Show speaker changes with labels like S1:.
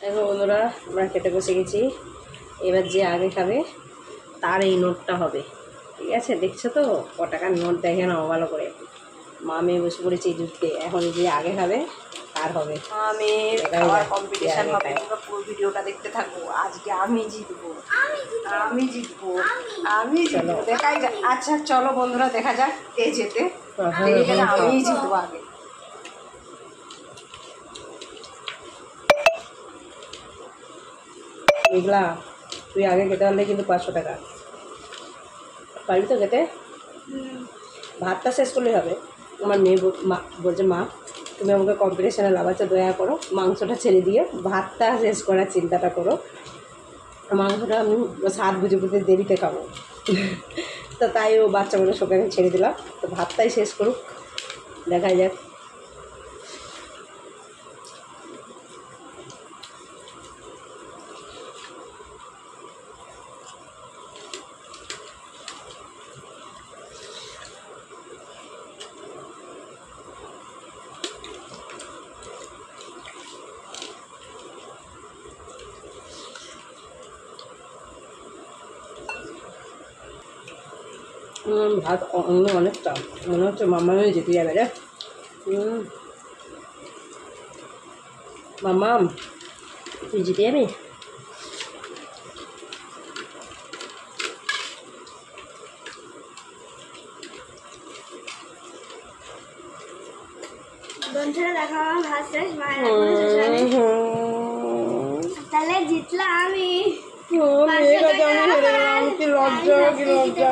S1: দেখো বন্ধুরা, আমরা খেতে বসে গেছি। এবার যে আগে খাবে তার এই নোটটা হবে, ঠিক আছে? দেখছো তো ক টাকার নোট, দেখে নাও ভালো করে। মা মেয়ে বসে পড়েছি জুটতে, এখন যে আগে খাবে তার হবে। মা মেয়ের খাওয়ার কম্পিটিশন হবে, তোমরা পুরো ভিডিওটা দেখতে থাকো। আজকে আমি জিতবো, আমি জিতবো, আমি জিতবো, দেখাই যাক। আচ্ছা চলো বন্ধুরা, দেখা যাক কে জেতে। আমি জিতবো আগে। মেঘলা, তুই আগে খেতে পারলে কিন্তু 500 টাকা পারবি তো খেতে? ভাতটা শেষ করলেই হবে। আমার মেয়ে বলছে, মা তুমি আমাকে কম্পিটিশানে লাগাচ্ছ, দয়া করো মাংসটা ছেড়ে দিয়ে ভাতটা শেষ করার চিন্তাটা করো। মাংসটা আমি স্বাদ বুঝে বুঝে দেরিতে খাবো। তো তাই ও বাচ্চা মানুষ ওকে আমি ছেড়ে দিলাম, তো ভাতটাই শেষ করুক, দেখাই যাক। ভাত অন্য অনেকটা, মনে হচ্ছে মামা যেতে যাবে রে। মামা তুই জিতে যাবি।
S2: বন্ধুরা দেখা আমার ভাত শেষ, মায়ের তাহলে জিতলাম আমি।
S1: কি লজ্জা, কি লজ্জা।